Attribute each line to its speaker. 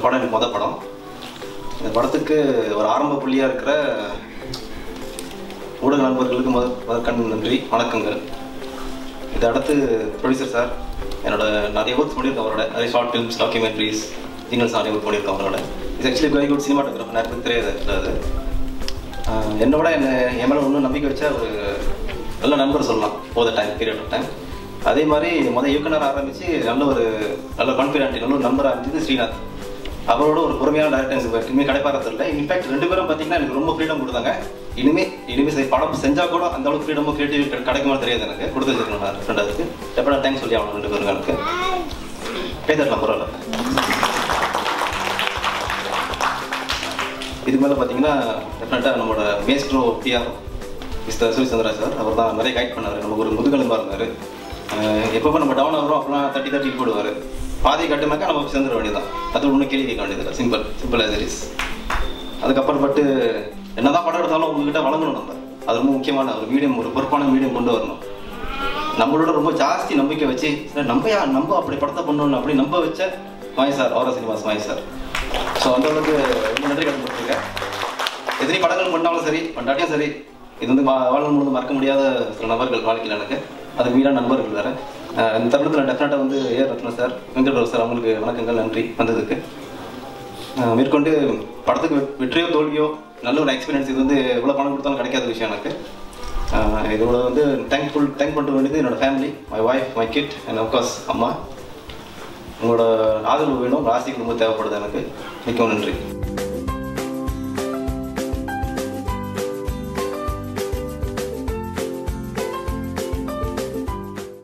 Speaker 1: படம் எனக்கு மொதல் படம். இந்த படத்துக்கு ஒரு ஆரம்ப புள்ளியாக இருக்கிற ஊடக நண்பர்களுக்கு முதற்கண் நன்றி, வணக்கங்கள். இதை அடுத்து ப்ரொடியூசர் சார் என்னோட நிறைய ஒர்க் பண்ணியிருக்கேன் அவரோட, நிறைய ஷார்ட் ஃபிலிம்ஸ், டாக்குமெண்ட்ரிஸ், ஜிங்கல்ஸ் நிறைய ஒர்க் பண்ணியிருக்கேன் அவரோட. இது ஆக்சுவலி வெரி குட் சினிமாட்டோகிராஃபர், நிறைய பேருக்கு தெரியாது. அது என்னோட என் மேலே இன்னும் நம்பிக்கை வச்சா ஒரு நல்ல நண்பர் சொல்லலாம் போத டைம் பீரியட் ஆஃப் டைம். அதே மாதிரி இயக்குனர் ஆரம்பித்து நல்ல கான்ஃபிடென்ட் நல்ல ஒரு நம்பராக இருந்துச்சு ஸ்ரீநாத். அவரோட ஒரு பொறுமையான டைரக்டர்ஸ் இனிமேல் கிடைப்பாரது இல்லை. இன்ஃபேக்ட் 2 பேரும் பார்த்தீங்கன்னா எனக்கு ரொம்ப ஃப்ரீடம் கொடுத்தாங்க. இனிமேல் படம் செஞ்சால் கூட அந்த அளவுக்கு ஃப்ரீடமும் கிரியேட்டிவிட்டி கிடைக்குமா தெரியாது எனக்கு. கொடுத்து வச்சிருக்கேன் நான் ஃப்ரெண்டாருக்கு எப்படா தேங்க்ஸ் சொல்லி ஆகணும் 2 பேரும் எனக்கு பேசலாம் பரவாயில்ல. இது மேலே பார்த்தீங்கன்னா டெஃபினட்டாக நம்மளோட மேஸ்ட்ரோ பிஆர் மிஸ்டர் சூரியச்சந்திரா சார், அவர் தான் நிறைய கைட் பண்ணார். நமக்கு ஒரு முதுகெலும்பாக இருந்தார். எப்போ நம்ம டவுன் ஆகிறோம் அப்போலாம் தட்டி போடுவார். பாதி கட்டுனாக்கா நம்ம சேர்ந்துட வேண்டியதான், அது ஒன்றும் கேள்வி கேட்க வேண்டியதில்லை. Simple as it is. அதுக்கப்புறப்பட்டு என்னதான் படம் எடுத்தாலும் உங்ககிட்ட வழங்கணும். நம்ம அது ரொம்ப முக்கியமான ஒரு மீடியம், ஒரு பொறுப்பான மீடியம் கொண்டு வரணும். நம்மளோட ரொம்ப ஜாஸ்தி நம்பிக்கை வச்சு நம்ம அப்படி படத்தை பண்ணணும் அப்படி நம்ப வச்ச மாய் சார், ஆரா சினிமாஸ் மாய் சார். ஸோ அந்த அளவுக்கு ரொம்ப நன்றி கடன் கொடுத்துருக்கேன். எத்தனை படங்கள் பண்ணாலும் சரி பண்ணாட்டியும் சரி, இது வந்து வாழ்நாள் முழுவதும் மறக்க முடியாத சில நபர்கள் வாழ்க்கையில் எனக்கு. அது மீதான நண்பர்கள் வேறு. இந்த தருணத்தில் டெஃபினட்டாக வந்து ஏஆர் ரத்னம் சார், வெங்கட்ராவ் சார், அவங்களுக்கு வணக்கங்கள், நன்றி வந்ததுக்கு. மேற்கொண்டு படத்துக்கு வெற்றியோ தோல்வியோ நல்ல ஒரு எக்ஸ்பீரியன்ஸ். இது வந்து எவ்வளோ பணம் கொடுத்தாலும் கிடைக்காத விஷயம் எனக்கு. இதோட வந்து தேங்க் பண்ணுற வேண்டியது என்னோடய family, my wife, my kid and of course அம்மா. உங்களோட ஆதரவு வேணும், உங்கள் ஆசைக்கு ரொம்ப தேவைப்படுது எனக்கு. மிகவும் நன்றி.